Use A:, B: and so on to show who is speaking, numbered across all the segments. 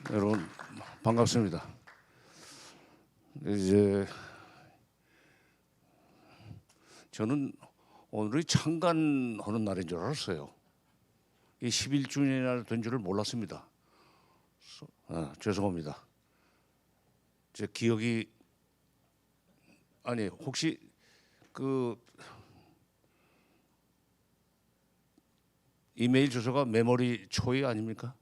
A: 여러분 반갑습니다. 이제 저는 오늘이 창간하는 날인 줄 알았어요. 이 11주년이나 된 줄을 몰랐습니다. 죄송합니다. 제 기억이 혹시 그 이메일 주소가 메모리 초이 아닙니까?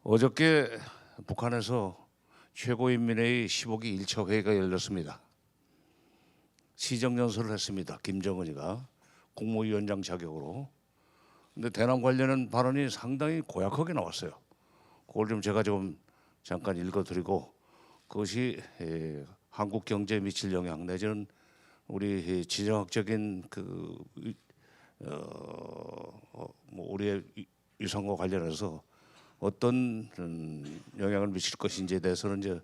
A: 어저께 북한에서 최고인민회의 15기 1차 회의가 열렸습니다. 시정연설을 했습니다. 김정은이가 국무위원장 자격으로. 근데 대남 관련한 발언이 상당히 고약하게 나왔어요. 그걸 제가 잠깐 읽어드리고 그것이 한국 경제에 미칠 영향 내지는 우리 지정학적인 우리의 위상과 관련해서 어떤 영향을 미칠 것인지에 대해서는 이제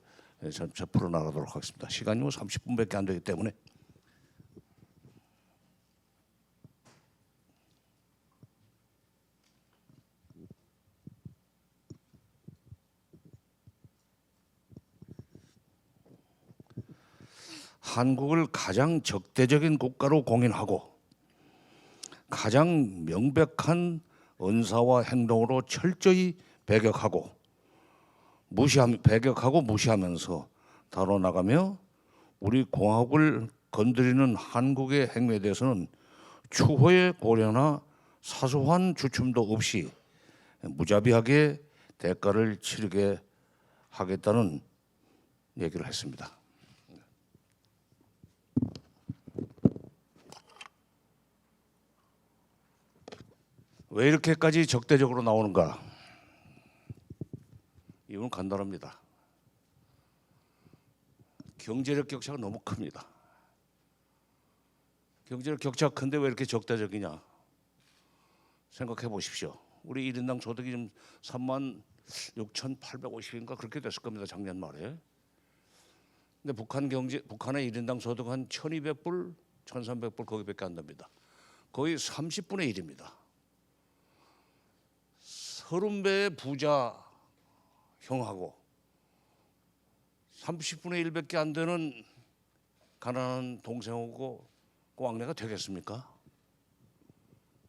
A: 점차 풀어나가도록 하겠습니다. 시간이 30분밖에 안 되기 때문에. 한국을 가장 적대적인 국가로 공인하고 가장 명백한 언사와 행동으로 철저히 배격하고 무시하면서 다뤄나가며 우리 공화국을 건드리는 한국의 행위에 대해서는 추후의 고려나 사소한 주춤도 없이 무자비하게 대가를 치르게 하겠다는 얘기를 했습니다. 왜 이렇게까지 적대적으로 나오는가? 이유는 간단합니다. 경제력 격차가 너무 큽니다. 경제력 격차가 큰데 왜 이렇게 적대적이냐? 생각해 보십시오. 우리 1인당 소득이 지금 36,850인가 그렇게 됐을 겁니다. 작년 말에. 근데 북한의 1인당 소득 한 1,200불, 1,300불 거기밖에 안 됩니다. 거의 30분의 1입니다. 30배의 부자 형하고 30분의 1밖에 안 되는 가난한 동생하고 꽝내가 되겠습니까?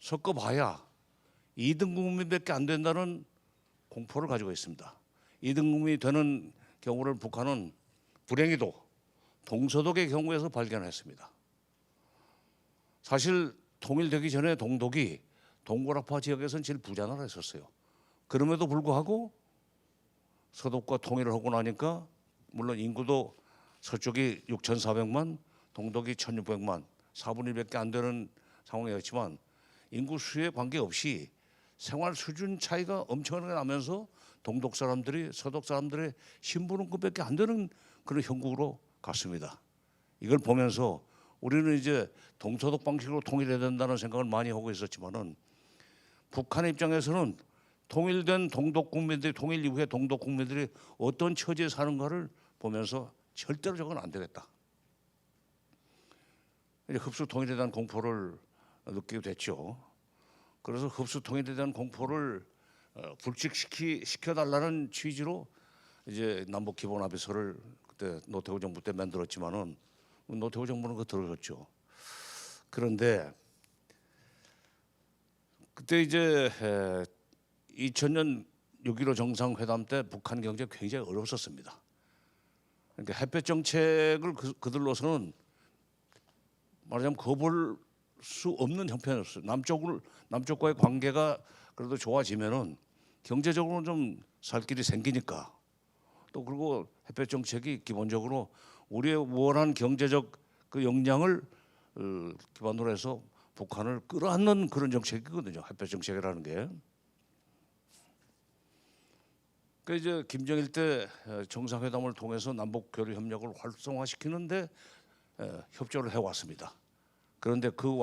A: 섞어봐야 2등 국민밖에 안 된다는 공포를 가지고 있습니다. 2등 국민이 되는 경우를 북한은 불행히도 동서독의 경우에서 발견했습니다. 사실 통일되기 전에 동독이 동고라파 지역에서는 제일 부자 나라였었어요. 그럼에도 불구하고 서독과 통일을 하고 나니까 물론 인구도 서쪽이 6,400만, 동독이 1,600만, 4분의 1밖에 안 되는 상황이었지만 인구 수에 관계없이 생활 수준 차이가 엄청나게 나면서 동독 사람들이 서독 사람들의 신분급밖에 안 되는 그런 형국으로 갔습니다. 이걸 보면서 우리는 이제 동서독 방식으로 통일해야 된다는 생각을 많이 하고 있었지만은 북한 입장에서는 통일된 동독 국민들이 통일 이후에 동독 국민들이 어떤 처지에 사는가를 보면서 절대로 저건 안 되겠다. 이제 흡수 통일에 대한 공포를 느끼게 됐죠. 그래서 흡수 통일에 대한 공포를 불식시켜달라는 취지로 이제 남북 기본 합의서를 그때 노태우 정부 때 만들었지만은 노태우 정부는 그거 들어줬죠. 그런데 그때 이제 2000년 6.15 정상회담 때 북한 경제 굉장히 어려웠었습니다. 그러니까 햇볕 정책을 그들로서는 말하자면 거부할 수 없는 형편이었어요. 남쪽과의 관계가 그래도 좋아지면은 경제적으로는 좀 살 길이 생기니까 또 그리고 햇볕 정책이 기본적으로 우리의 우월한 경제적 그 역량을 기반으로 해서 북한을 끌어안는 그런 정책이거든요. 햇볕 정책이라는 게. 그 이제 김정일 때 정상회담을 통해서 남북 교류 협력을 활성화시키는데 협조를 해왔습니다. 그런데 그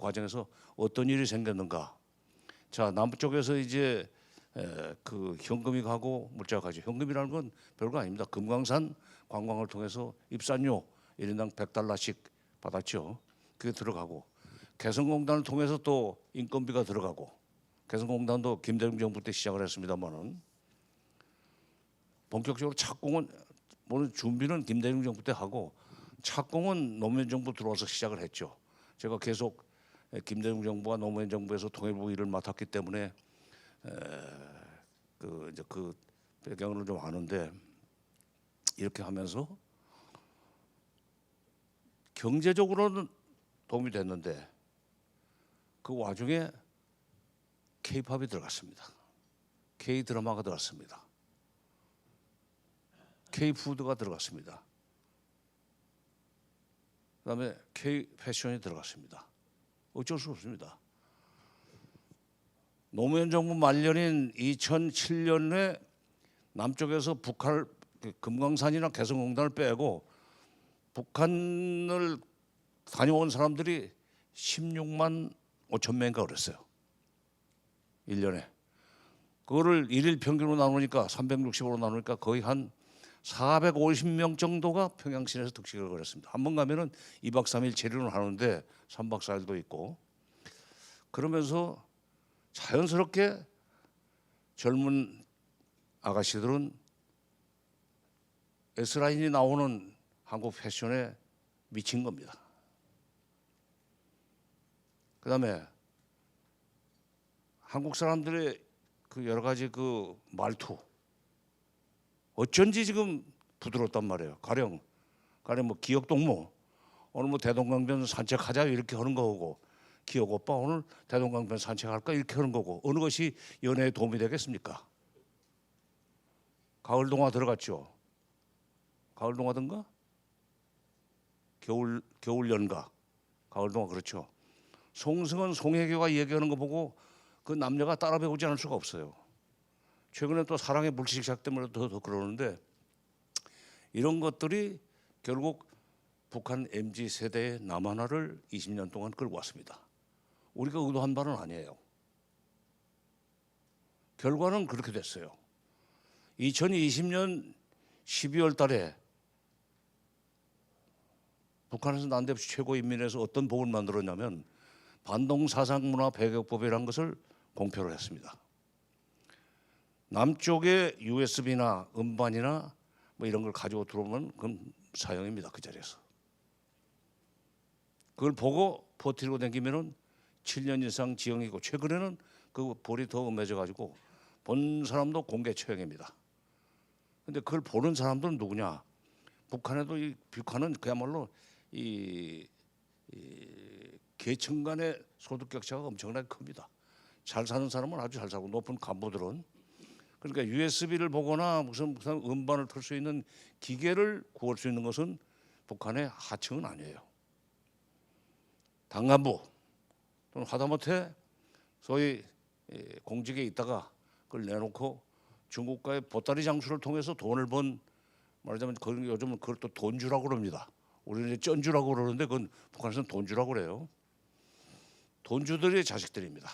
A: 과정에서 어떤 일이 생겼는가? 자, 남쪽에서 이제 그 현금이 가고 물자가 가죠. 현금이라는 건 별거 아닙니다. 금강산 관광을 통해서 입산료 1인당 100달러씩 받았죠. 그게 들어가고 개성공단을 통해서 또 인건비가 들어가고 개성공단도 김대중 정부 때 시작을 했습니다만은 본격적으로 착공은 물론 준비는 김대중 정부 때 하고 착공은 노무현 정부 들어와서 시작을 했죠. 제가 계속 김대중 정부와 노무현 정부에서 통일부 일을 맡았기 때문에 그 배경을 좀 아는데 이렇게 하면서 경제적으로는 도움이 됐는데 그 와중에 K-팝이 들어갔습니다. K-드라마가 들어갔습니다. K-푸드가 들어갔습니다. 그다음에 K-패션이 들어갔습니다. 어쩔 수 없습니다. 노무현 정부 말년인 2007년에 남쪽에서 북한 금강산이나 개성공단을 빼고 북한을 다녀온 사람들이 16만 5천 명인가 그랬어요. 1년에. 그거를 일일 평균으로 나누니까 360으로 나누니까 거의 한 450명 정도가 평양시내에서 득식을 걸었습니다. 한 번 가면은 2박 3일 체류를 하는데 3박 4일도 있고 그러면서 자연스럽게 젊은 아가씨들은 S라인이 나오는 한국 패션에 미친 겁니다. 그다음에 한국 사람들의 그 여러 가지 그 말투 어쩐지 지금 부드럽단 말이에요. 가령 뭐 기억 동무 오늘 뭐 대동강변 산책하자 이렇게 하는 거고 기억 오빠 오늘 대동강변 산책할까 이렇게 하는 거고 어느 것이 연애에 도움이 되겠습니까? 가을 동화 들어갔죠. 가을 동화든가 겨울 연가 가을 동화 그렇죠. 송승헌 송혜교가 얘기하는 거 보고 그 남녀가 따라 배우지 않을 수가 없어요. 최근에 또 사랑의 불시착 때문에 더 그러는데 이런 것들이 결국 북한 MZ 세대의 남한화를 20년 동안 끌고 왔습니다. 우리가 의도한 바는 아니에요. 결과는 그렇게 됐어요. 2020년 12월 달에 북한에서 난데없이 최고인민회에서 어떤 법을 만들었냐면 반동사상문화 배격법이라는 것을 공표를 했습니다. 남쪽에 USB나 음반이나 뭐 이런 걸 가지고 들어오면 그건 사형입니다. 그 자리에서. 그걸 보고 버티고 다니면은 7년 이상 징역이고 최근에는 그 벌이 더 엄해져 가지고 본 사람도 공개 처형입니다. 근데 그걸 보는 사람들은 누구냐? 북한에도 이 북한은 그야말로 이 계층 간의 소득 격차가 엄청나게 큽니다. 잘 사는 사람은 아주 잘 살고 높은 간부들은 그러니까 USB를 보거나 무슨 음반을 틀 수 있는 기계를 구할 수 있는 것은 북한의 하층은 아니에요. 당간부 또는 하다못해 소위 공직에 있다가 그걸 내놓고 중국과의 보따리 장수를 통해서 돈을 번 말하자면 요즘은 그걸 또 돈주라고 그럽니다. 우리는 이제 쩐주라고 그러는데 그건 북한에서는 돈주라고 그래요. 돈주들의 자식들입니다.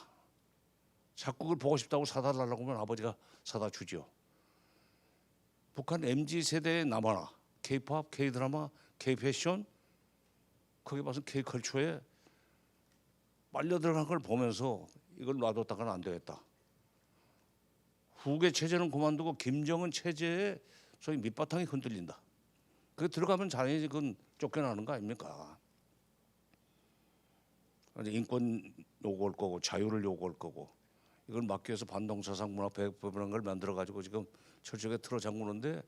A: 자꾸 그걸 보고 싶다고 사다 달라고 하면 아버지가 사다 주죠. 북한 MZ 세대의 남한화, K-팝, K-드라마, K-패션, 거기 봐서 K-컬처에 빨려 들어간 걸 보면서 이걸 놔뒀다가는 안 되겠다. 후계 체제는 그만두고 김정은 체제의 소위 밑바탕이 흔들린다. 그 들어가면 당연히 그건 쫓겨나는 거 아닙니까? 인권 요구할 거고 자유를 요구할 거고 이걸 막기 위해서 반동사상문화 배격법이라는 걸 만들어 가지고 지금 철저하게 틀어 잠그는데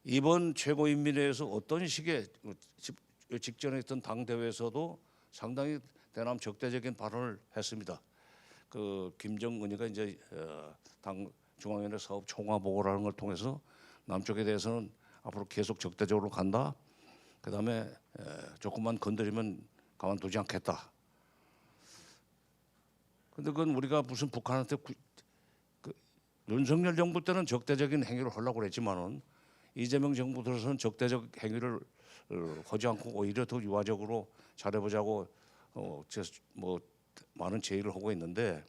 A: 이번 최고인민회에서 어떤 식의 직전에 있던 당 대회에서도 상당히 대남 적대적인 발언을 했습니다. 그 김정은이가 이제 당 중앙위원회 사업 총화 보고라는 걸 통해서 남쪽에 대해서는 앞으로 계속 적대적으로 간다. 그다음에 조금만 건드리면 가만두지 않겠다. 근데 그건 우리가 무슨 북한한테 윤석열 정부 때는 적대적인 행위를 하려고 그랬지만은 이재명 정부 들어서는 적대적 행위를 하지 않고 오히려 더 유화적으로 잘해보자고 뭐 많은 제의를 하고 있는데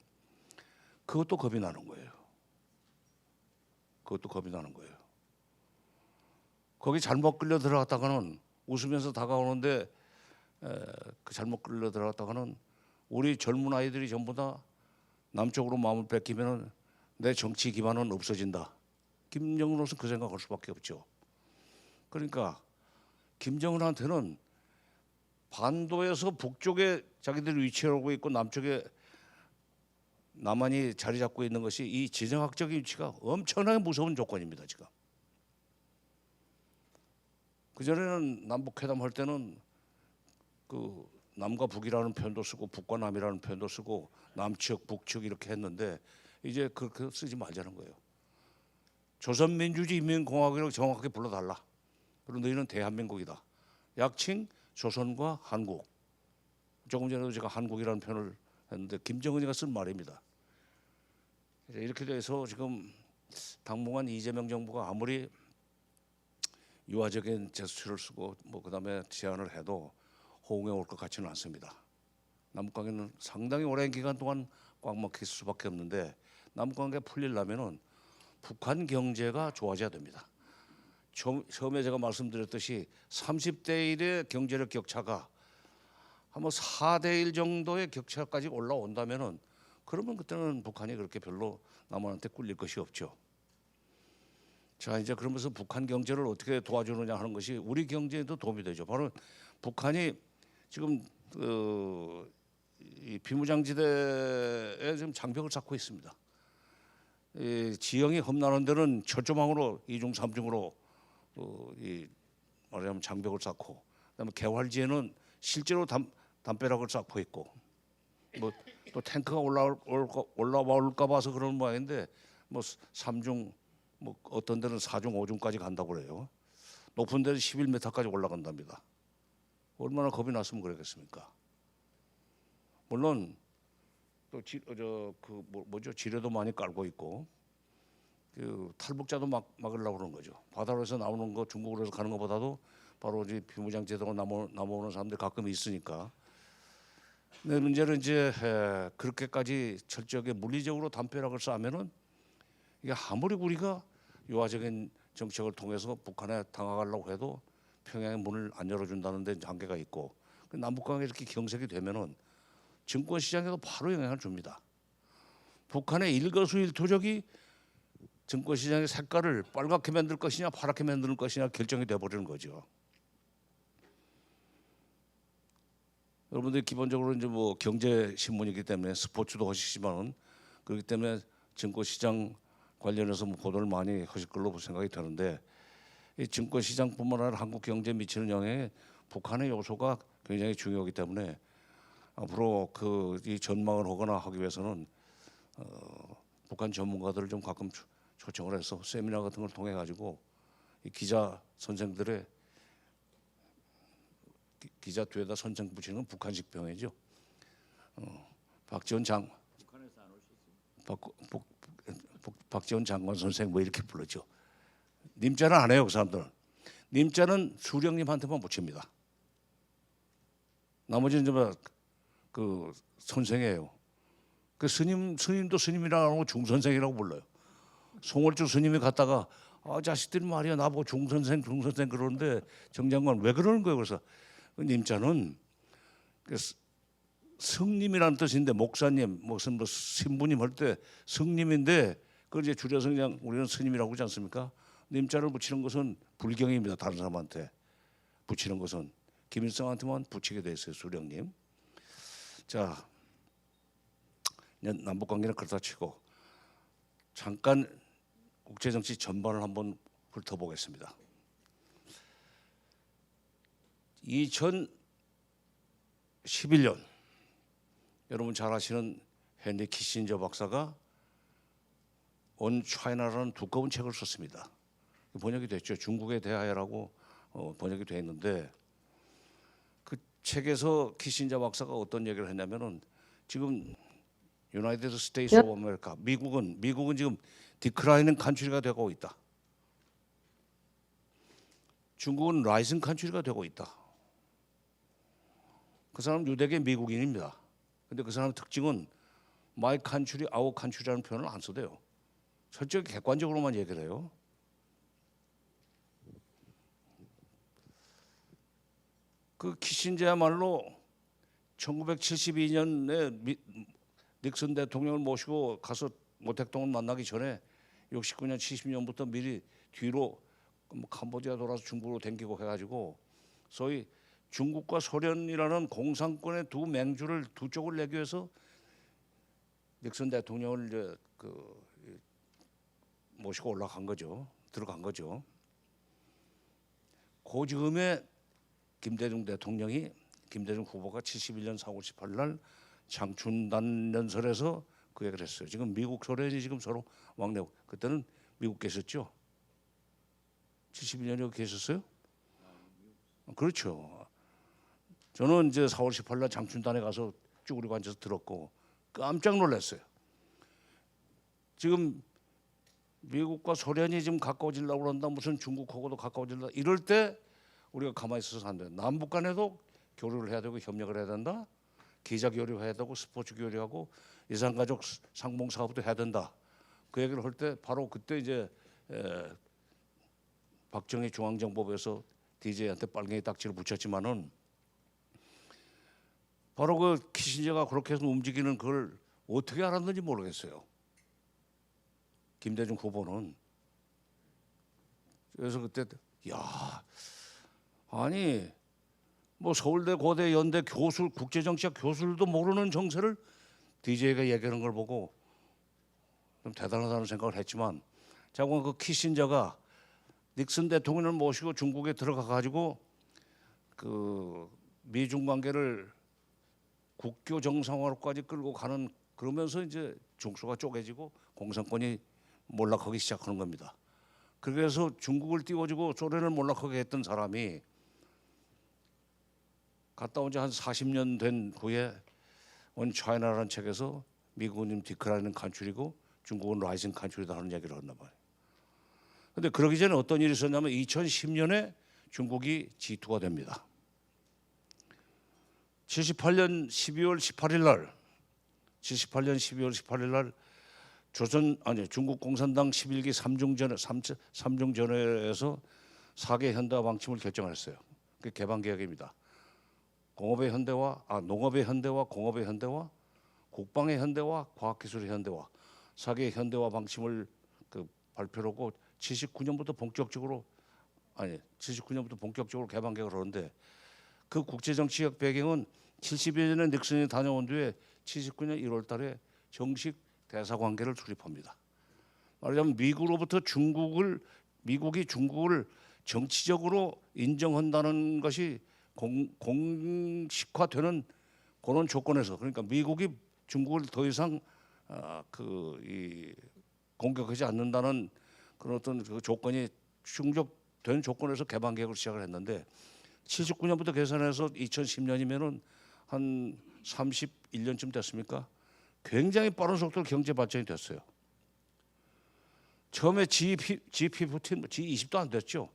A: 그것도 겁이 나는 거예요. 그것도 겁이 나는 거예요. 거기 잘못 끌려 들어갔다가는 웃으면서 다가오는데 그 잘못 끌려 들어갔다가는 우리 젊은 아이들이 전부 다 남쪽으로 마음을 뺏기면 내 정치 기반은 없어진다. 김정은으로서 그 생각할 수밖에 없죠. 그러니까 김정은한테는 반도에서 북쪽에 자기들이 위치하고 있고 남쪽에 남한이 자리 잡고 있는 것이 이 지정학적인 위치가 엄청나게 무서운 조건입니다. 지금 그전에는 남북회담 할 때는 그 남과 북이라는 표현도 쓰고 북과 남이라는 표현도 쓰고 남측 북측 이렇게 했는데 이제 그렇게 쓰지 말자는 거예요. 조선민주주의인민공화국이라고 정확하게 불러달라. 그리고 너희는 대한민국이다. 약칭 조선과 한국. 조금 전에도 제가 한국이라는 표현을 했는데 김정은이가 쓴 말입니다. 이렇게 돼서 지금 당분간 이재명 정부가 아무리 유화적인 제스처를 쓰고 뭐 그다음에 제안을 해도 호응해 올 것 같지는 않습니다. 남북관계는 상당히 오랜 기간 동안 꽉 막힐 수밖에 없는데 남북관계 풀리려면은 북한 경제가 좋아져야 됩니다. 처음에 제가 말씀드렸듯이 30대 1의 경제력 격차가 한번 4대 1 정도의 격차까지 올라온다면은 그러면 그때는 북한이 그렇게 별로 남한테 꿀릴 것이 없죠. 자, 이제 그러면서 북한 경제를 어떻게 도와주느냐 하는 것이 우리 경제에도 도움이 되죠. 바로 북한이 지금 이 비무장지대에 지금 장벽을 쌓고 있습니다. 이 지형이 험난한 데는 철조망으로 2중 3중으로 이 말하자면 장벽을 쌓고, 그다음에 개활지에는 실제로 담벼락을 쌓고 있고, 뭐 또 탱크가 올라올까 봐서 그런 모양인데 뭐 3중 뭐 어떤 데는 4중 5중까지 간다고 그래요. 높은 데는 11m까지 올라간답니다. 얼마나 겁이 났으면 그러겠습니까? 물론 또 뭐죠, 지뢰도 많이 깔고 있고 그 탈북자도 막으려고 그러는 거죠. 바다로에서 나오는 거, 중국으로 해서 가는 것보다도 바로 이제 비무장지대로 남아오는 사람들이 가끔 있으니까. 근데 문제는 이제 그렇게까지 철저하게 물리적으로 담벼락을 쌓으면은 이게 아무리 우리가 유화적인 정책을 통해서 북한에 당하려고 해도 평양의 문을 안 열어준다는 데 한계가 있고, 남북관계 이렇게 경색이 되면은 증권 시장에도 바로 영향을 줍니다. 북한의 일거수일투족이 증권 시장의 색깔을 빨갛게 만들 것이냐 파랗게 만들 것이냐 결정이 돼 버리는 거죠. 여러분들이 기본적으로 이제 뭐 경제 신문이기 때문에 스포츠도 하시지만은 그렇기 때문에 증권 시장 관련해서 뭐 보도를 많이 하실 걸로 생각이 드는데, 이 증권 시장뿐만 아니라 한국 경제에 미치는 영향에 북한의 요소가 굉장히 중요하기 때문에 앞으로 이 전망을 하거나 하기 위해서는 북한 전문가들을 좀 가끔 초청을 해서 세미나 같은 걸 통해 가지고 이 기자 선생들의 기자 뒤에다 선생 붙이는 건 북한식 병이죠. 박지원 장관 선생 뭐 이렇게 불렀죠. 님자는 안 해요, 그 사람들은. 님자는 수령님한테만 붙입니다. 나머지는 그 선생이에요. 그 스님도 스님이라고 하고 중선생이라고 불러요. 송월주 스님이 갔다가 자식들이 말이야 나보고 중선생 그러는데 정장관 왜 그러는 거예요? 그래서 그 님자는 그 성님이라는 뜻인데 목사님 무슨 뭐 신부님 할 때 성님인데 그걸 이제 줄여서 그냥 우리는 스님이라고 하지 않습니까? 님자를 붙이는 것은 불경입니다. 다른 사람한테 붙이는 것은 김일성한테만 붙이게 돼 있어요. 수령님. 자, 남북 관계는 그렇다 치고 잠깐 국제 정치 전반을 한번 훑어보겠습니다. 2011년 여러분 잘 아시는 헨리 키신저 박사가 온 차이나라는 두꺼운 책을 썼습니다. 번역이 됐죠. 중국에 대하여라고 번역이 돼 있는데, 그 책에서 키신저 박사가 어떤 얘기를 했냐면은 지금 유나이티드 스테이트 오브 아메리카, 미국은 지금 디클라이닝 컨트리가 되고 있다. 중국은 라이징 컨트리가 되고 있다. 그 사람 유대계 미국인입니다. 근데 그 사람 특징은 my country, our country라는 표현을 안 써대요. 철저히 객관적으로만 얘기를 해요. 그 키신저야말로 1972년에 닉슨 대통령을 모시고 가서 모택동을 만나기 전에 69년 70년부터 미리 뒤로 뭐 캄보디아 돌아서 중국으로 댕기고 해가지고 소위 중국과 소련이라는 공산권의 두 맹주를 두 쪽을 내기 위해서 닉슨 대통령을 이제 모시고 올라간 거죠. 들어간 거죠. 그 즈음에 김대중 후보가 71년 4월 18일 날 장춘단 연설에서 그 얘기를 했어요. 지금 미국 소련이 지금 서로 왕래. 그때는 미국 계셨죠? 71년에 계셨어요? 그렇죠. 저는 이제 4월 18일 날 장춘단에 가서 쭈그리고 앉아서 들었고 깜짝 놀랐어요. 지금 미국과 소련이 지금 가까워지려고 그런다. 무슨 중국하고도 가까워질라. 이럴 때 우리가 가만히 있어서 안 돼. 남북 간에도 교류를 해야 되고 협력을 해야 된다. 기자 교류해야 되고 스포츠 교류하고 이산가족 상봉 사업도 해야 된다. 그 얘기를 할 때 바로 그때 이제 박정희 중앙정보부에서 DJ한테 빨갱이 딱지를 붙였지만은 바로 그 키신저가 그렇게 해서 움직이는 그걸 어떻게 알았는지 모르겠어요. 김대중 후보는. 그래서 그때 야 아니 뭐 서울대 고대 연대 교수 국제정치학 교수들도 모르는 정세를 DJ가 얘기하는 걸 보고 좀 대단하다는 생각을 했지만 자꾸 그 키신저가 닉슨 대통령을 모시고 중국에 들어가 가지고 그 미중 관계를 국교 정상화로까지 끌고 가는 그러면서 이제 중소가 쪼개지고 공산권이 몰락하기 시작하는 겁니다. 그래서 중국을 띄워주고 소련을 몰락하게 했던 사람이 갔다 온 지 한 40년 된 후에 온 차이나라는 책에서 미국은 디크라이는 간출이고 중국은 라이징 간출이다 하는 얘기를 했나 봐요. 근데 그러기 전에 어떤 일이 있었냐면 2010년에 중국이 G2가 됩니다. 78년 12월 18일 날 중국 공산당 11기 3중전회에서 4개 현대화 방침을 결정했어요. 그게 개방개혁입니다. 농업의 현대화, 공업의 현대화, 국방의 현대화, 과학기술의 현대화 4개의 현대화 방침을 발표를 하고 79년부터 본격적으로 개방개혁을 하는데 그 국제정치적 배경은 70여 년에 닉슨이 다녀온 뒤에 79년 1월 달에 정식 대사관계를 수립합니다. 말하자면 미국이 중국을 정치적으로 인정한다는 것이 공식화되는 그런 조건에서 그러니까 미국이 중국을 더 이상 공격하지 않는다는 그런 어떤 그 조건이 충족된 조건에서 개방개혁을 시작을 했는데 79년부터 계산해서 2010년이면은 한 31년쯤 됐습니까? 굉장히 빠른 속도로 경제 발전이 됐어요. 처음에 G15, G20도 안 됐죠.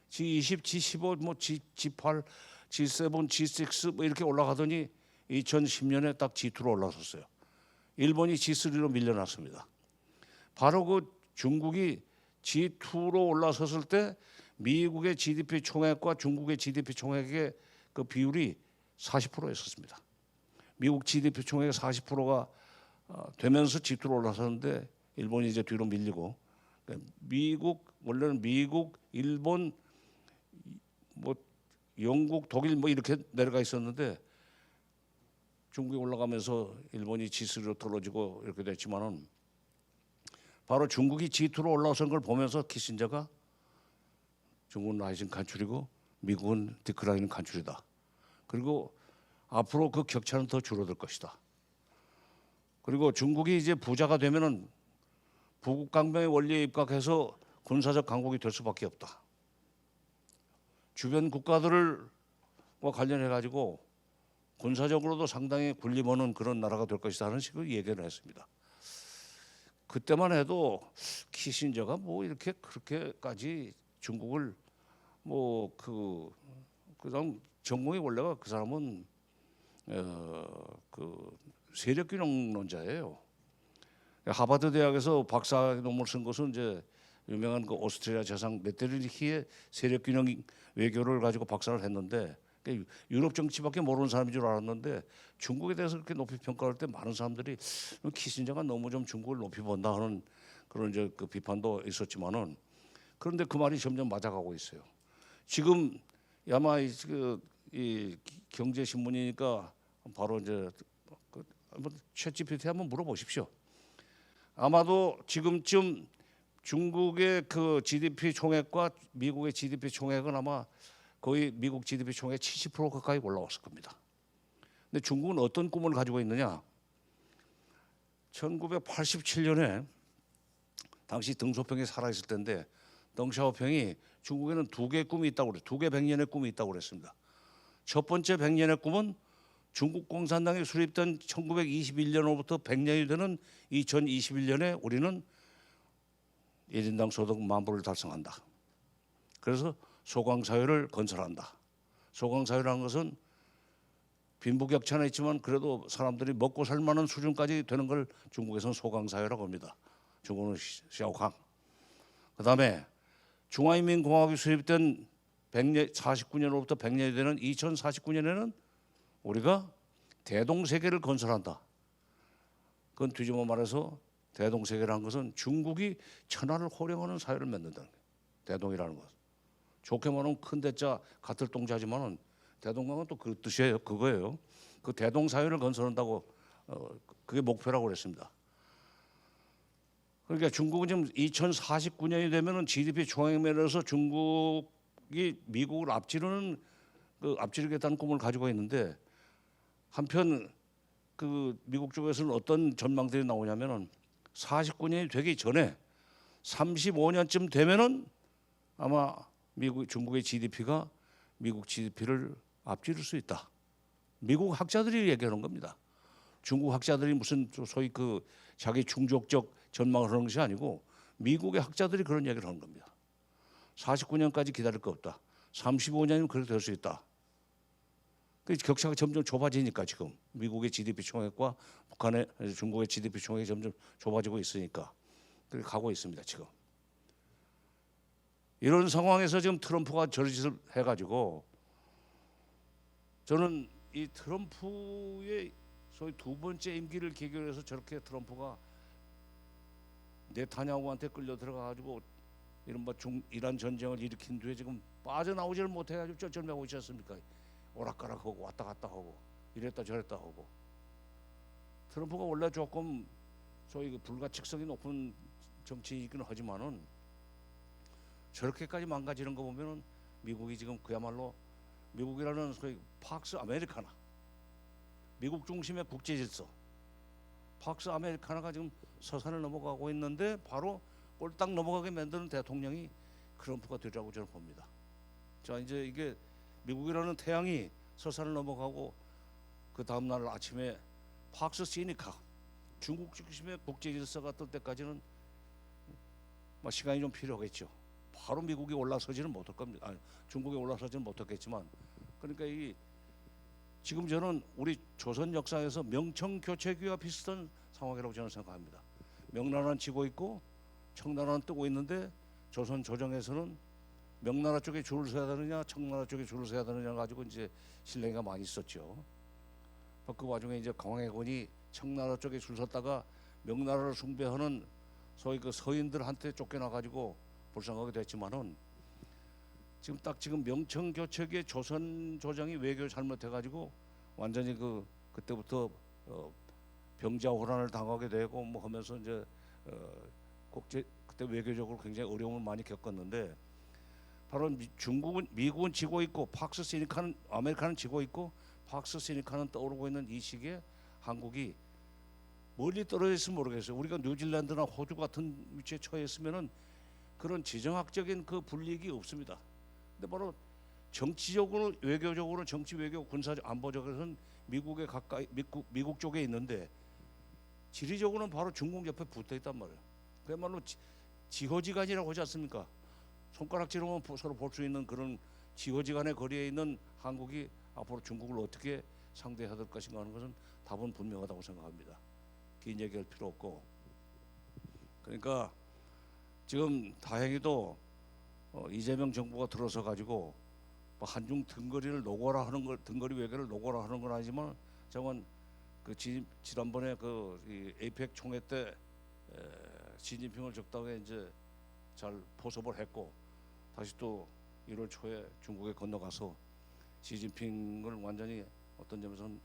A: G20, G15, 뭐 G8, G7, G6 뭐 이렇게 올라가더니 2010년에 딱 G2로 올라섰어요. 일본이 G3로 밀려났습니다. 바로 그 중국이 G2로 올라섰을 때 미국의 GDP 총액과 중국의 GDP 총액의 그 비율이 40%였었습니다. 미국 GDP 총액의 40%가 되면서 G2로 올라섰는데 일본이 이제 뒤로 밀리고 원래는 미국, 일본, 뭐 영국, 독일 뭐 이렇게 내려가 있었는데 중국이 올라가면서 일본이 G3로 떨어지고 이렇게 됐지만은 바로 중국이 G2로 올라선 걸 보면서 키신저가 중국은 라이징 간출이고 미국은 디크라이는 간출이다. 그리고 앞으로 그 격차는 더 줄어들 것이다. 그리고 중국이 이제 부자가 되면은 부국강병의 원리에 입각해서 군사적 강국이 될 수밖에 없다. 주변 국가들과 관련해 가지고 군사적으로도 상당히 군림하는 그런 나라가 될 것이다 하는 식으로 얘기를 했습니다. 그때만 해도 키신저가 뭐 이렇게 그렇게까지 중국을 뭐 그다음 전공이 원래가 그 사람은 그 세력균형론자예요. 하버드 대학에서 박사 논문을 쓴 것은 이제 유명한 그 오스트리아 재상 메테르니히의 세력균형 외교를 가지고 박사를 했는데 그러니까 유럽 정치밖에 모르는 사람인 줄 알았는데 중국에 대해서 그렇게 높이 평가할 때 많은 사람들이 키신저가 너무 좀 중국을 높이 본다 하는 그런 이제 그 비판도 있었지만은 그런데 그 말이 점점 맞아가고 있어요. 지금 아마 이 경제신문이니까 바로 이제 챗 GPT 한번 물어보십시오. 아마도 지금쯤 중국의 그 GDP 총액과 미국의 GDP 총액은 아마 거의 미국 GDP 총액 70% 가까이 올라왔을 겁니다. 근데 중국은 어떤 꿈을 가지고 있느냐? 1987년에 당시 덩쇼평이 살아있을 때인데 덩샤오평이 중국에는 두 개의 꿈이 있다고 그래요. 두 개 100년의 꿈이 있다고 그랬습니다. 첫 번째 100년의 꿈은 중국 공산당이 수립된 1921년으로부터 100년이 되는 2021년에 우리는 1인당 소득 10,000불을 달성한다. 그래서 소강사회를 건설한다. 소강사회라는 것은 빈부격차는 있지만 그래도 사람들이 먹고 살만한 수준까지 되는 걸 중국에서는 소강사회라고 합니다. 중국은 샤오강. 그다음에 중화인민공화국이 수립된 49년으로부터 100년이 되는 2049년에는 우리가 대동세계를 건설한다. 그건 뒤집어 말해서 대동세계라는 것은 중국이 천하를 호령하는 사회를 맺는다는 거예요. 대동이라는 것. 좋게 말하면 큰 대자 같을 동자지만은 대동강은 또 그 뜻이에요. 그거예요. 그 대동 사회를 건설한다고 그게 목표라고 그랬습니다. 그러니까 중국은 지금 2049년이 되면은 GDP 총액면에서 중국이 미국을 앞지르겠다는 꿈을 가지고 있는데 한편 그 미국 쪽에서는 어떤 전망들이 나오냐면은 49년이 되기 전에 35년쯤 되면은 아마 중국의 GDP가 미국 GDP를 앞지를 수 있다. 미국 학자들이 얘기하는 겁니다. 중국 학자들이 무슨 소위 그 자기 충족적 전망을 하는 것이 아니고 미국의 학자들이 그런 얘기를 하는 겁니다. 49년까지 기다릴 거 없다. 35년이면 그렇게 될 수 있다. 그 격차가 점점 좁아지니까 지금 미국의 GDP 총액과 중국의 GDP 총액이 점점 좁아지고 있으니까 그렇게 가고 있습니다 지금. 이런 상황에서 지금 트럼프가 저짓을 해가지고 저는 이 트럼프의 소위 두 번째 임기를 계기로 해서 저렇게 트럼프가 네타냐후한테 끌려 들어가가지고 이른바 이란 전쟁을 일으킨 뒤에 지금 빠져나오지를 못해가지고 쩔쩔매고 있지 않습니까? 오락가락하고 왔다 갔다 하고 이랬다 저랬다 하고. 트럼프가 원래 조금 소위 그 불가측성이 높은 정치이긴 하지만은 저렇게까지 망가지는 거 보면은 미국이 지금 그야말로 미국이라는 소위 팍스 아메리카나, 미국 중심의 국제 질서, 팍스 아메리카나가 지금 서산을 넘어가고 있는데 바로 꼴딱 넘어가게 만드는 대통령이 트럼프가 되리라고 저는 봅니다. 자, 이제 이게 미국이라는 태양이 서산을 넘어가고 그 다음 날 아침에 팍스 시니카, 중국 중심의 국제 질서가 뜰 때까지는 시간이 좀 필요하겠죠. 바로 미국이 올라서지는 못할 겁니다. 아니, 중국이 올라서지는 못했겠지만, 그러니까 지금 저는 우리 조선 역사에서 명청교체기와 비슷한 상황이라고 저는 생각합니다. 명나라는 지고 있고 청나라는 뜨고 있는데 조선 조정에서는 명나라 쪽에 줄을 서야 되느냐, 청나라 쪽에 줄을 서야 되느냐 가지고 이제 실랭이가 많이 있었죠. 그 와중에 이제 광해군이 청나라 쪽에 줄 섰다가 명나라를 숭배하는 소위 그 서인들한테 쫓겨나 가지고 불쌍하게 됐지만은 지금 명청교체기의 조선 조정이 외교 잘못해가지고 완전히 그때부터 병자호란을 당하게 되고 뭐 하면서 이제 그때 외교적으로 굉장히 어려움을 많이 겪었는데 바로 미국은 지고 있고 팍스 시니카는 아메리카는 지고 있고 팍스 시니카는 떠오르고 있는 이 시기에 한국이 멀리 떨어져 있으면 모르겠어요. 우리가 뉴질랜드나 호주 같은 위치에 처해 있으면은 그런 지정학적인 그 불이익이 없습니다. 근데 바로 정치적으로, 외교적으로, 정치, 외교, 군사적, 안보적으로는 미국에 가까이 미국 쪽에 있는데 지리적으로는 바로 중국 옆에 붙어 있단 말이에요. 그야말로 지ho지간이라고 하지 않습니까? 손가락질로만 서로 볼 수 있는 그런 지ho지간의 거리에 있는 한국이 앞으로 중국을 어떻게 상대해야 될 것인가 하는 것은 답은 분명하다고 생각합니다. 긴 얘기할 필요 없고. 그러니까 지금 다행히도 이재명 정부가 들어서 가지고 뭐 한중 등거리를 놓고라 하는 걸 등거리 외교를 놓고라 하는 건 아니지만 저건 그 지난번에 그 에이펙 총회 때 시진핑을 적당하게 이제 잘 포섭을 했고 다시 또 1월 초에 중국에 건너가서 시진핑을 완전히 어떤 점에서는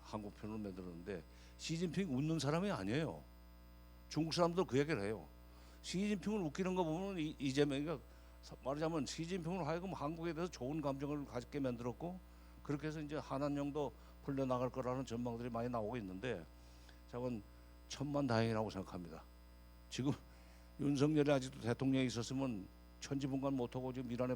A: 한국 편으로 만들었는데 시진핑 웃는 사람이 아니에요. 중국 사람도 그 얘기를 해요. 시진핑을 웃기는 거 보면 이재명이가 말하자면 시진핑으로 하여금 한국에 대해서 좋은 감정을 갖게 만들었고 그렇게 해서 이제 한한령도 풀려 나갈 거라는 전망들이 많이 나오고 있는데 저건 천만다행이라고 생각합니다. 지금 윤석열이 아직도 대통령이 있었으면 천지분간 못하고 지금 이란에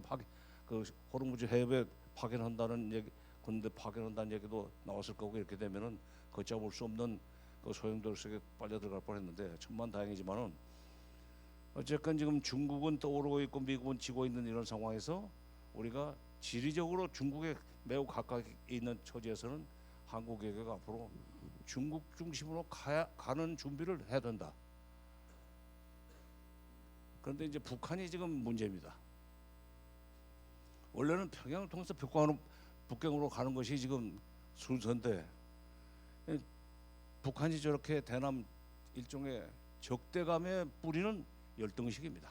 A: 그 호르무즈 해협에 파견한다는 얘기, 군대 파견한다는 얘기도 나왔을 거고 이렇게 되면은 걷잡을 수 없는 그 소용돌이 속에 빨려 들어갈 뻔했는데 천만다행이지만은 어쨌건 지금 중국은 떠오르고 있고 미국은 지고 있는 이런 상황에서 우리가 지리적으로 중국에 매우 가까이 있는 처지에서는 한국 외교가 앞으로 중국 중심으로 가는 준비를 해야 된다. 그런데 이제 북한이 지금 문제입니다. 원래는 평양을 통해서 북경으로 가는 것이 지금 순서인데 북한이 저렇게 대남 일종의 적대감에 뿌리는 열등의식입니다.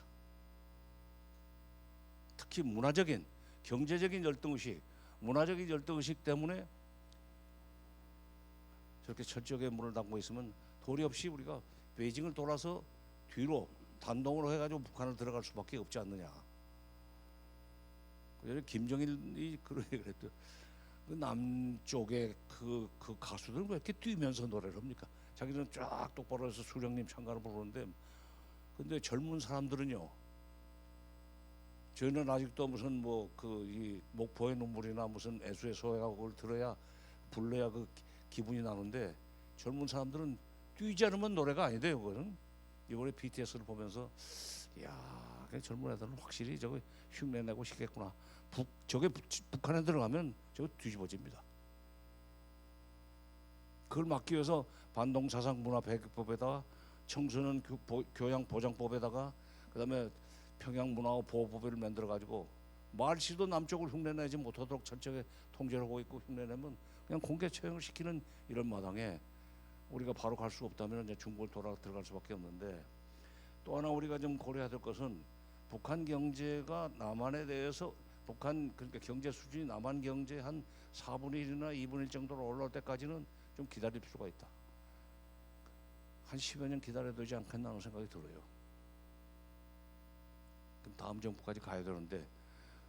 A: 특히 문화적인, 경제적인 열등의식, 문화적인 열등의식 때문에 저렇게 철저하게 문을 닫고 있으면 도리 없이 우리가 베이징을 돌아서 뒤로 단동으로 해가지고 북한을 들어갈 수밖에 없지 않느냐. 김정일이 그런 얘기를 했죠. 그 남쪽의 그 가수들은 왜 이렇게 뛰면서 노래를 합니까? 자기는 쫙 똑바로 해서 수령님 창가를 부르는데 근데 젊은 사람들은요. 저는 아직도 무슨 뭐 이 목포의 눈물이나 무슨 애수의 소회가 그걸 들어야 불러야 그 기분이 나는데 젊은 사람들은 뛰지 않으면 노래가 아니대요. 그거는 이번에 BTS를 보면서 야, 젊은 애들은 확실히 저거 흉내내고 싶겠구나. 저게 북한에 들어가면 저거 뒤집어집니다. 그걸 막기 위해서 반동사상 문화배격법에다가 청소년 교양 보장법에다가 그다음에 평양 문화 보호법을 만들어 가지고 말씨도 남쪽을 흉내내지 못하도록 철저하게 통제를 하고 있고 흉내내면 그냥 공개 처형을 시키는 이런 마당에 우리가 바로 갈 수 없다면 이제 중국을 들어갈 수밖에 없는데 또 하나 우리가 좀 고려해야 될 것은 북한 경제가 남한에 대해서 북한 그러니까 경제 수준이 남한 경제 한 4분의 1이나 2분의 1 정도로 올라올 때까지는 좀 기다릴 필요가 있다. 한 10여 년 기다려야 되지 않겠나 하는 생각이 들어요. 그럼 다음 정부까지 가야 되는데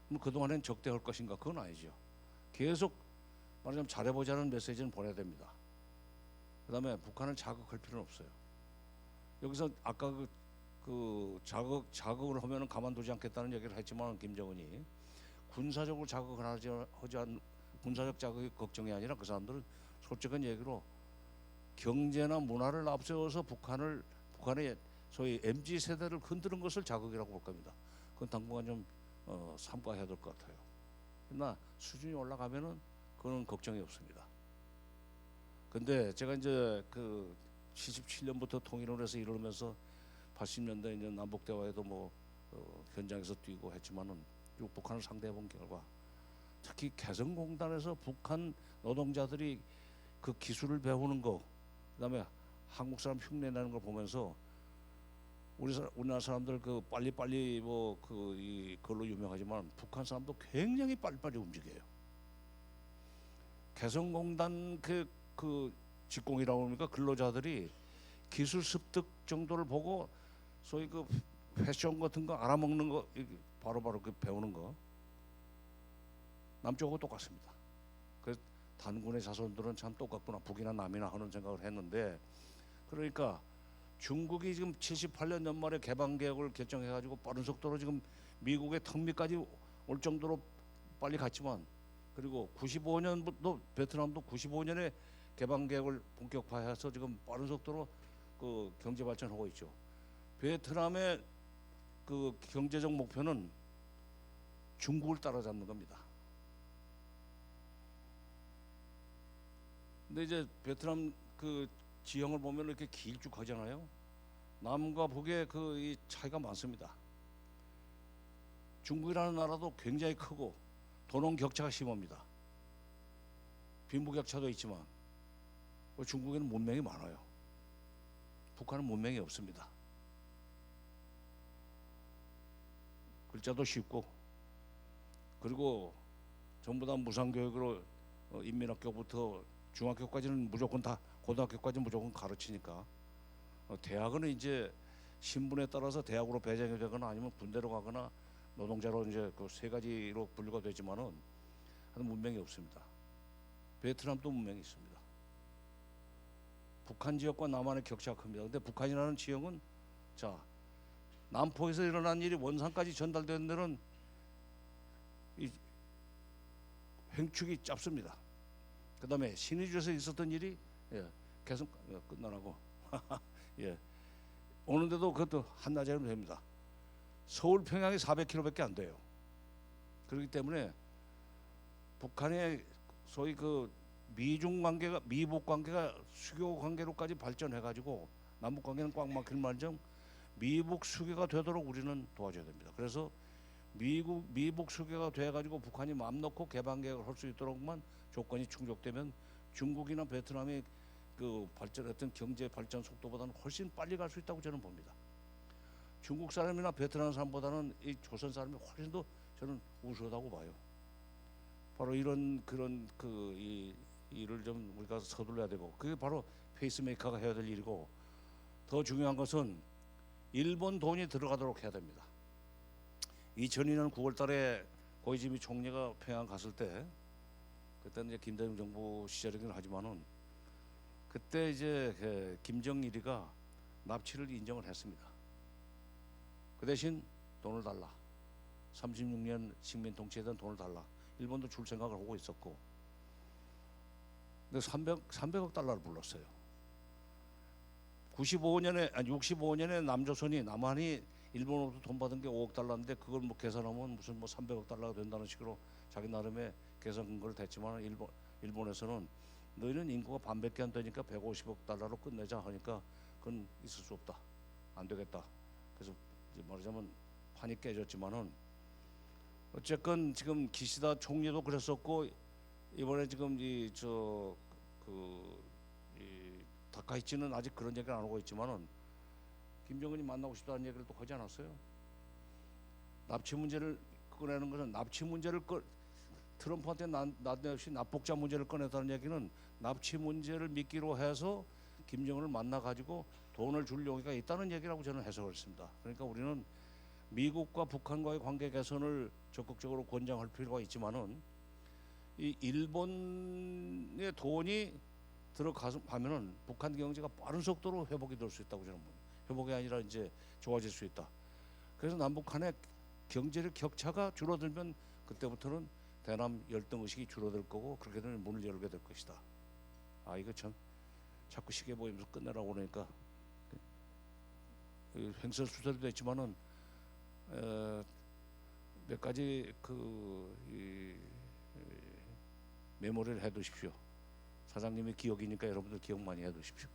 A: 뭐 그동안엔 적대할 것인가? 그건 아니죠. 계속 말하자면 잘해보자는 메시지는 보내야 됩니다. 그 다음에 북한을 자극할 필요는 없어요. 여기서 아까 그 자극을 하면은 가만두지 않겠다는 얘기를 했지만 김정은이 군사적으로 자극을 하지 않 군사적 자극이 걱정이 아니라 그 사람들은 솔직한 얘기로 경제나 문화를 앞세워서 북한의 소위 MZ 세대를 흔드는 것을 자극이라고 볼 겁니다. 그건 당분간 좀 삼가해야 될 것 같아요. 그러나 수준이 올라가면은 그건 걱정이 없습니다. 근데 제가 이제 그 77년부터 통일을 해서 이러면서 80년대 이제 남북 대화에도 뭐 현장에서 뛰고 했지만은 북한을 상대해 본 결과 특히 개성공단에서 북한 노동자들이 그 기술을 배우는 거, 그다음에 한국 사람 흉내내는 걸 보면서 우리나라 사람들 그 빨리빨리 뭐 그걸로 유명하지만 북한 사람도 굉장히 빨리빨리 움직여요. 개성공단 그 직공이라고 합니까? 근로자들이 기술 습득 정도를 보고 소위 그 패션 같은 거 알아먹는 거 바로바로 그 배우는 거 남쪽하고 똑같습니다. 그래서 단군의 자손들은 참 똑같구나 북이나 남이나 하는 생각을 했는데 그러니까 중국이 지금 78년 연말에 개방 계획을 결정해가지고 빠른 속도로 지금 미국의 턱 밑까지 올 정도로 빨리 갔지만 그리고 95년부터 베트남도 95년에 개방 계획을 본격화해서 지금 빠른 속도로 그 경제 발전하고 있죠. 베트남의 그 경제적 목표는 중국을 따라잡는 겁니다. 근데 이제 베트남 그 지형을 보면 이렇게 길쭉하잖아요. 남과 북의 그 이 차이가 많습니다. 중국이라는 나라도 굉장히 크고 도농 격차가 심합니다. 빈부격차도 있지만 중국에는 문명이 많아요. 북한은 문명이 없습니다. 글자도 쉽고, 그리고 전부 다 무상교육으로 인민학교부터 중학교까지는 무조건 다, 고등학교까지는 무조건 가르치니까 대학은 이제 신분에 따라서 대학으로 배정이 되거나 아니면 군대로 가거나 노동자로 이제 그 세 가지로 분류가 되지만은 하는 문명이 없습니다. 베트남도 문명이 있습니다. 북한 지역과 남한의 격차가 큽니다. 근데 북한이라는 지역은 자, 남포에서 일어난 일이 원산까지 전달되는 데는 이 횡축이 짧습니다. 그다음에 신의주에서 있었던 일이 계속 끝나라고 예, 오는데도 그것도 한나절이면 됩니다. 서울 평양이 400km밖에 안 돼요. 그렇기 때문에 북한의 소위 그 미중 관계가, 미북 관계가 수교 관계로까지 발전해가지고 남북 관계는 꽉 막힐 만정 미북 수교가 되도록 우리는 도와줘야 됩니다. 그래서 미북 수교가 돼가지고 북한이 마음 놓고 개방 계획을 할 수 있도록만 조건이 충족되면 중국이나 베트남이 그 발전했던 경제 발전 속도보다는 훨씬 빨리 갈 수 있다고 저는 봅니다. 중국 사람이나 베트남 사람보다는 이 조선 사람이 훨씬 더 저는 우수하다고 봐요. 바로 이런 그런 이 일을 좀 우리가 서둘러야 되고, 그게 바로 페이스메이커가 해야 될 일이고, 더 중요한 것은 일본 돈이 들어가도록 해야 됩니다. 2002년 9월달에 고이즈미 총리가 평양 갔을 때, 그때는 이제 김대중 정부 시절이긴 하지만은 그때 이제 김정일이가 납치를 인정을 했습니다. 그 대신 돈을 달라. 36년 식민 통치에 대한 돈을 달라. 일본도 줄 생각을 하고 있었고, 근데 300억 달러를 불렀어요. 65년에 남조선이, 남한이 일본으로부터 돈 받은 게 5억 달러인데 그걸 뭐 계산하면 무슨 뭐 300억 달러가 된다는 식으로 자기 나름의 계산 근거를 댔지만, 일본에서는 너희는 인구가 반밖에 안 되니까 150억 달러로 끝내자 하니까 그건 있을 수 없다, 안 되겠다. 그래서 이제 말하자면 판이 깨졌지만은 어쨌건 지금 기시다 총리도 그랬었고, 이번에 지금 다카이치는 아직 그런 얘기를 안 하고 있지만은 김정은이 만나고 싶다는 얘기를 또 하지 않았어요. 납치 문제를 꺼내는 것은, 납치 문제를 트럼프한테 난데없이 납북자 문제를 꺼냈다는 얘기는 납치 문제를 미끼로 해서 김정은을 만나 가지고 돈을 줄 용의가 있다는 얘기라고 저는 해석을 했습니다. 그러니까 우리는 미국과 북한과의 관계 개선을 적극적으로 권장할 필요가 있지만은 이 일본의 돈이 들어가면은 북한 경제가 빠른 속도로 회복이 될 수 있다고 저는 봅니다. 회복이 아니라 이제 좋아질 수 있다. 그래서 남북 간의 경제적 격차가 줄어들면 그때부터는 대남 열등 의식이 줄어들 거고, 그렇게 되면 문을 열게 될 것이다. 아, 이거 참 자꾸 시계 보이면서 끝내라고 그러니까 횡설수설도 했지만은 몇 가지 메모리를 해두십시오. 사장님의 기억이니까 여러분들 기억 많이 해두십시오.